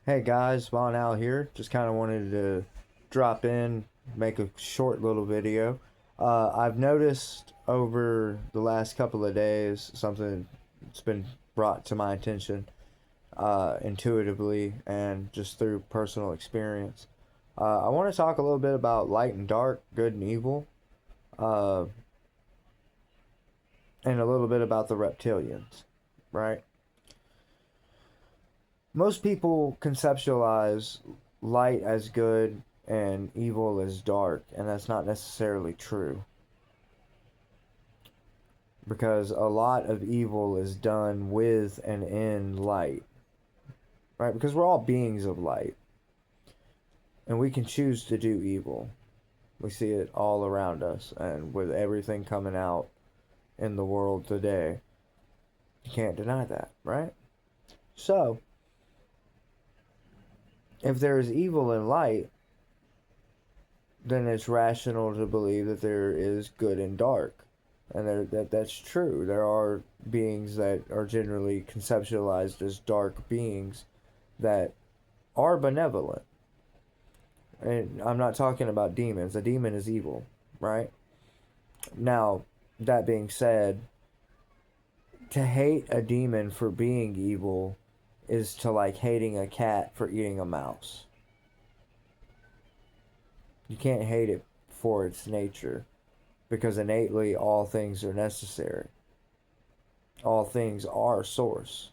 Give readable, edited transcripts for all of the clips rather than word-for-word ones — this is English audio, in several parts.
Hey guys, Von Al here. Just kind of wanted to drop in, make a short little video. I've noticed over the last couple of days something that's been brought to my attention intuitively and just through personal experience. I want to talk a little bit about light and dark, good and evil, uh, and a little bit about the reptilians, right? Most people conceptualize light as good and evil as dark, and that's not necessarily true. Because a lot of evil is done with and in light, right? Because we're all beings of light, and we can choose to do evil. We see it all around us, and with everything coming out in the world today, you can't deny that, right? So, if there is evil in light, then it's rational to believe that there is good and dark. And that's true. There are beings that are generally conceptualized as dark beings that are benevolent. And I'm not talking about demons. A demon is evil, right? Now, that being said, to hate a demon for being evil is to like hating a cat for eating a mouse. You can't hate it for its nature, because innately all things are necessary. All things are source.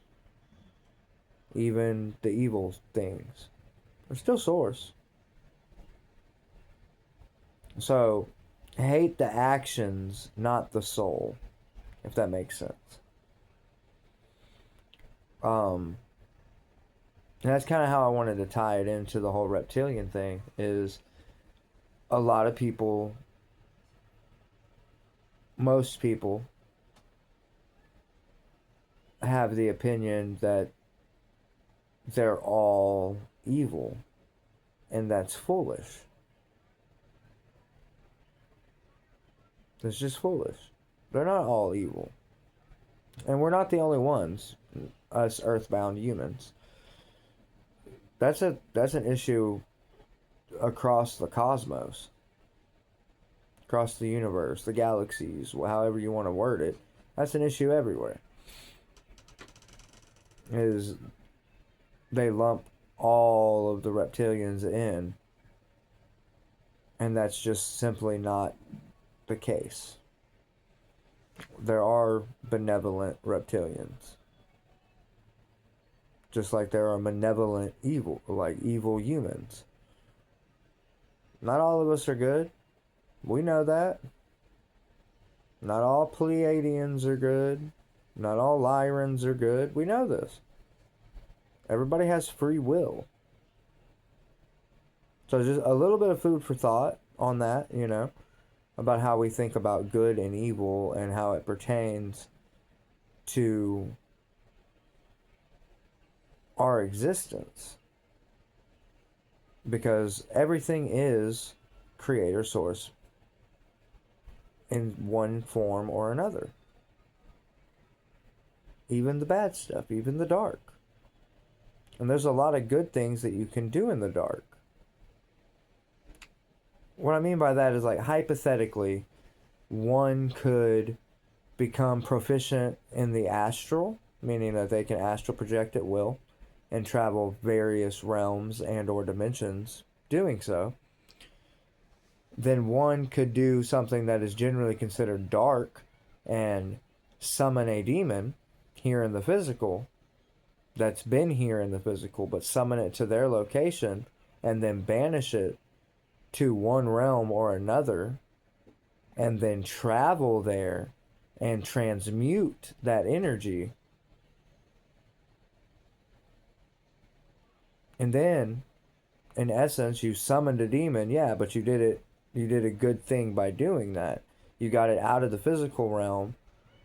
Even the evil things are still source. So hate the actions, not the soul, if that makes sense. Um, and that's kind of how I wanted to tie it into the whole reptilian thing. Is a lot of people, most people, have the opinion that they're all evil, and that's foolish. It's just foolish. They're not all evil. And we're not the only ones, us earthbound humans. That's an issue across the cosmos, across the universe, the galaxies, however you want to word it. That's an issue everywhere. Is they lump all of the reptilians in, and that's just simply not the case. There are benevolent reptilians, just like there are malevolent evil humans. Not all of us are good. We know that. Not all Pleiadians are good. Not all Lyrans are good. We know this. Everybody has free will. So just a little bit of food for thought on that, about how we think about good and evil and how it pertains to our existence. Because everything is creator source in one form or another. Even the bad stuff, even the dark. And there's a lot of good things that you can do in the dark. What I mean by that is, like, hypothetically, one could become proficient in the astral, meaning that they can astral project at will and travel various realms and or dimensions doing so. Then one could do something that is generally considered dark and summon a demon here in the physical that's been here in the physical, but summon it to their location and then banish it to one realm or another, and then travel there and transmute that energy. And then, in essence, you summoned a demon, yeah, but you did a good thing by doing that. You got it out of the physical realm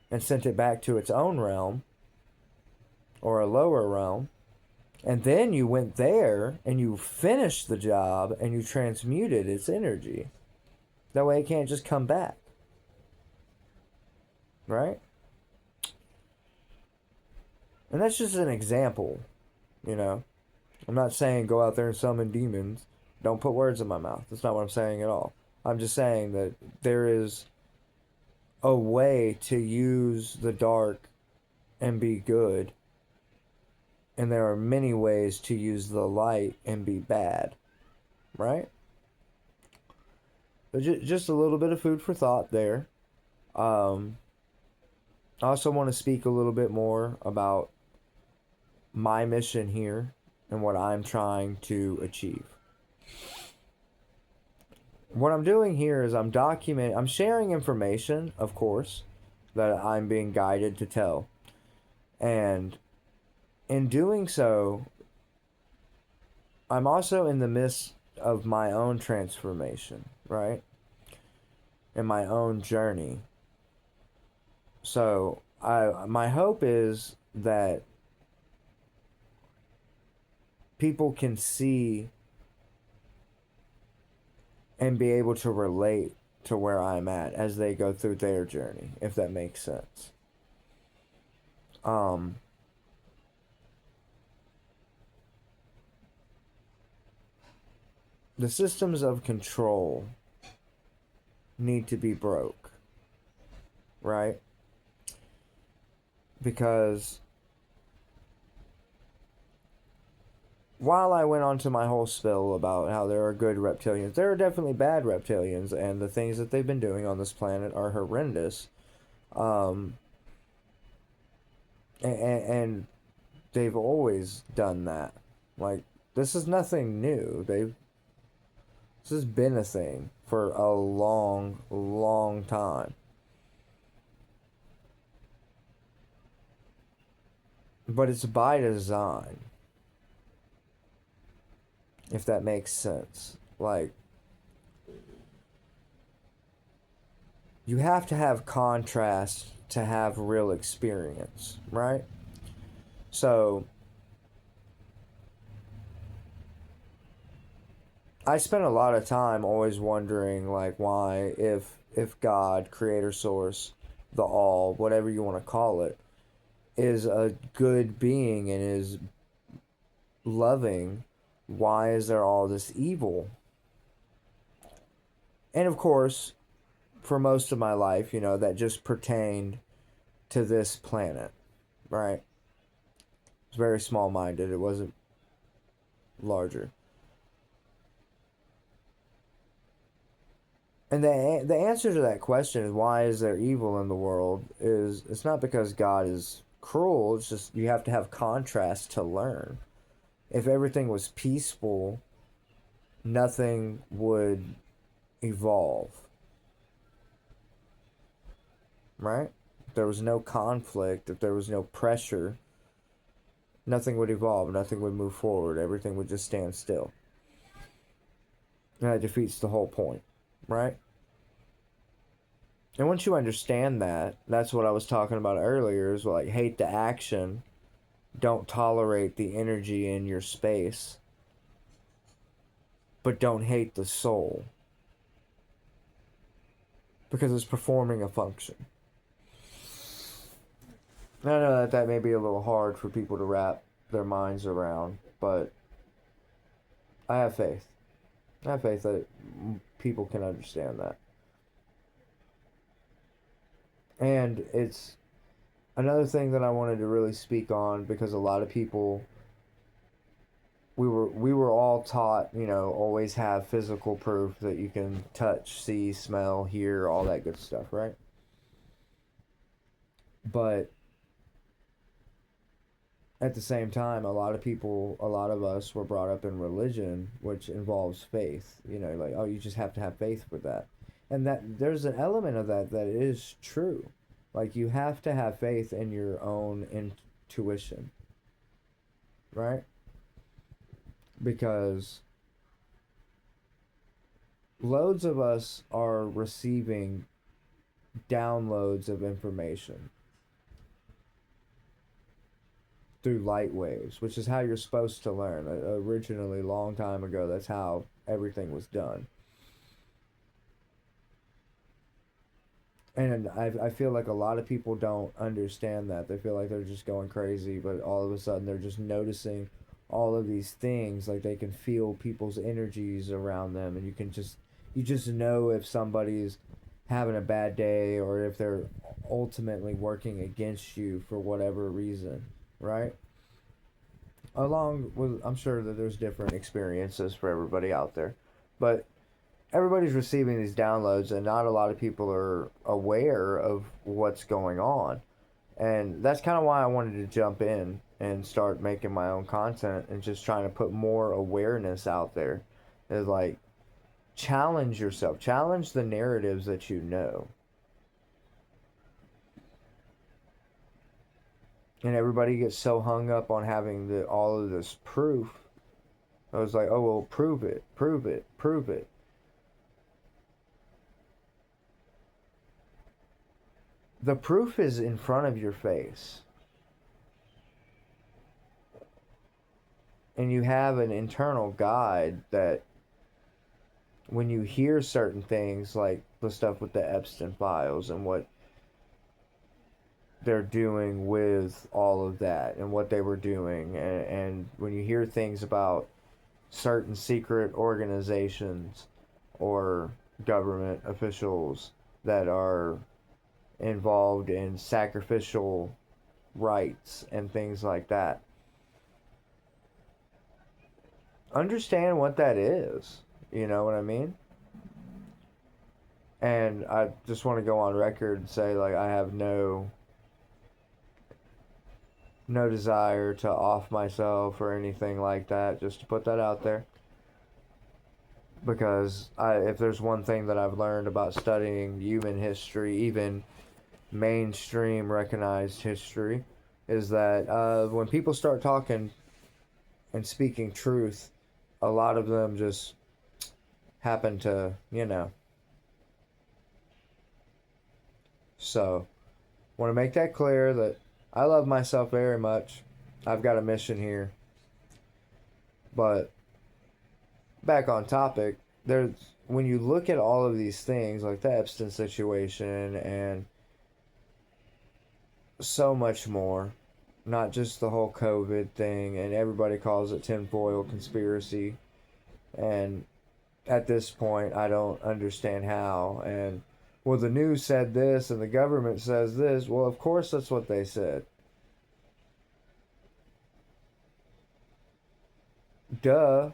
and sent it back to its own realm or a lower realm. And then you went there and you finished the job and you transmuted its energy. That way it can't just come back. Right? And that's just an example, you know. I'm not saying go out there and summon demons. Don't put words in my mouth. That's not what I'm saying at all. I'm just saying that there is a way to use the dark and be good, and there are many ways to use the light and be bad, right? But just a little bit of food for thought there. Um, I also want to speak a little bit more about my mission here and what I'm trying to achieve. What I'm doing here is I'm sharing information, of course, that I'm being guided to tell. And in doing so, I'm also in the midst of my own transformation, right? In my own journey. So, my hope is that people can see and be able to relate to where I'm at as they go through their journey, if that makes sense. Um, the systems of control need to be broke, right? Because while I went on to my whole spill about how there are good reptilians, there are definitely bad reptilians, and the things that they've been doing on this planet are horrendous. Um, and they've always done that. Like, this is nothing new. This has been a thing for a long, long time. But it's by design, if that makes sense. Like, you have to have contrast to have real experience, right? So, I spent a lot of time always wondering, like, why, if God, creator source, the all, whatever you want to call it, is a good being and is loving, why is there all this evil? And of course, for most of my life, that just pertained to this planet, right? It's very small minded, it wasn't larger. And the answer to that question is, why is there evil in the world, is it's not because God is cruel, it's just you have to have contrast to learn. If everything was peaceful, nothing would evolve. Right? If there was no conflict, if there was no pressure, nothing would evolve, nothing would move forward, everything would just stand still. And that defeats the whole point, right? And once you understand that, that's what I was talking about earlier, is like, hate the action, don't tolerate the energy in your space, but don't hate the soul, because it's performing a function. I know that may be a little hard for people to wrap their minds around, but I have faith. I have faith that people can understand that. And it's another thing that I wanted to really speak on, because a lot of people, we were all taught, always have physical proof that you can touch, see, smell, hear, all that good stuff, right? But at the same time, a lot of us were brought up in religion, which involves faith. Like, oh, you just have to have faith for that. And that there's an element of that is true. Like, you have to have faith in your own intuition, right? Because loads of us are receiving downloads of information through light waves, which is how you're supposed to learn. Originally, long time ago, that's how everything was done. And I feel like a lot of people don't understand that. They feel like they're just going crazy, but all of a sudden they're just noticing all of these things. Like they can feel people's energies around them, and you just know if somebody's having a bad day or if they're ultimately working against you for whatever reason, right? Along with, I'm sure that there's different experiences for everybody out there, but everybody's receiving these downloads, and not a lot of people are aware of what's going on. And that's kind of why I wanted to jump in and start making my own content and just trying to put more awareness out there. Is like, challenge yourself, challenge the narratives that you know. And everybody gets so hung up on having all of this proof. I was like, oh, well, prove it, prove it, prove it. The proof is in front of your face. And you have an internal guide that when you hear certain things, like the stuff with the Epstein files and what they're doing with all of that and what they were doing, and when you hear things about certain secret organizations or government officials that are involved in sacrificial rites and things like that, understand what that is. You know what I mean? And I just want to go on record and say, like, I have no desire to off myself or anything like that, just to put that out there. Because if there's one thing that I've learned about studying human history, even mainstream recognized history, is that when people start talking and speaking truth, a lot of them just happen to, So, want to make that clear that I love myself very much. I've got a mission here. But back on topic, there's when you look at all of these things like the Epstein situation and so much more, not just the whole COVID thing, and everybody calls it tinfoil conspiracy. And at this point, I don't understand how. And well, the news said this and the government says this. Well, of course that's what they said. Duh.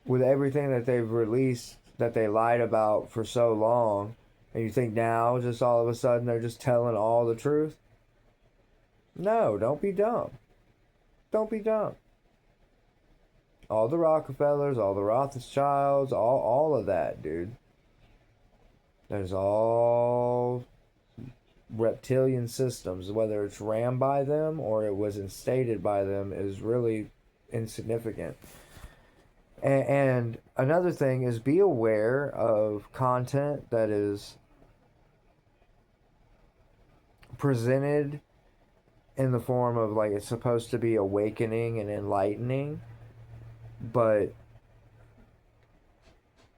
With everything that they've released that they lied about for so long, and you think now just all of a sudden they're just telling all the truth? No, don't be dumb. Don't be dumb. All the Rockefellers, all the Rothschilds, all of that, dude. There's all reptilian systems. Whether it's ran by them or it was instated by them is really insignificant. And another thing is, be aware of content that is presented in the form of, like, it's supposed to be awakening and enlightening, but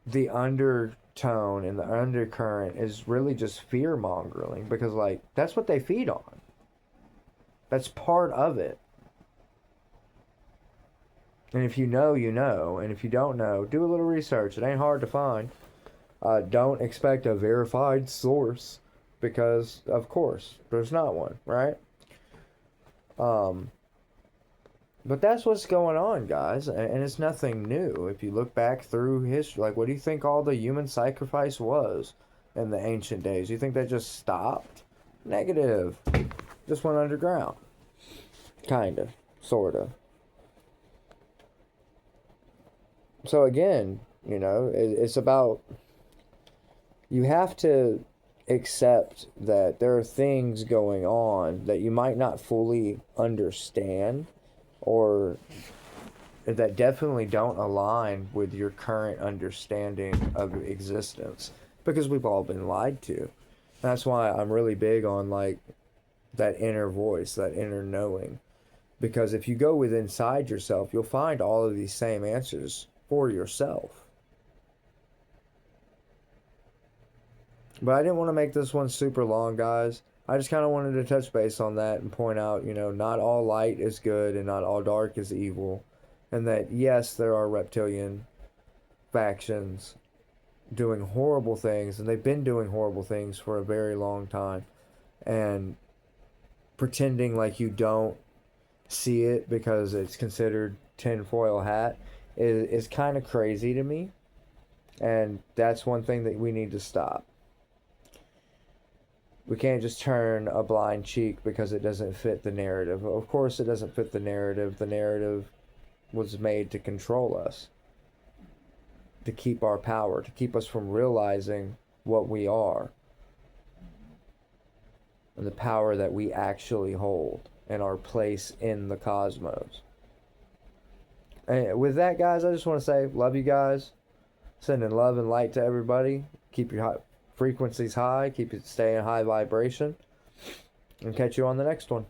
the undertone and the undercurrent is really just fear mongering, because, like, that's what they feed on. That's part of it. And if you know, you know. And if you don't know, do a little research. It ain't hard to find. Don't expect a verified source, because, of course, there's not one, right? But that's what's going on, guys. And it's nothing new. If you look back through history, like, what do you think all the human sacrifice was in the ancient days? You think that just stopped? Negative. Just went underground. Kinda. Sorta. So again, it's about, you have to accept that there are things going on that you might not fully understand, or that definitely don't align with your current understanding of existence, because we've all been lied to. That's why I'm really big on, like, that inner voice, that inner knowing, because if you go within inside yourself, you'll find all of these same answers for yourself. But I didn't want to make this one super long, guys. I just kind of wanted to touch base on that and point out, not all light is good and not all dark is evil. And that, yes, there are reptilian factions doing horrible things, and they've been doing horrible things for a very long time. And pretending like you don't see it because it's considered tinfoil hat is kind of crazy to me. And that's one thing that we need to stop. We can't just turn a blind cheek because it doesn't fit the narrative. Of course, it doesn't fit the narrative. The narrative was made to control us, to keep our power, to keep us from realizing what we are and the power that we actually hold and our place in the cosmos. And with that, guys, I just want to say, love you guys. Sending love and light to everybody. Keep your frequencies high. Keep it staying high vibration. And catch you on the next one.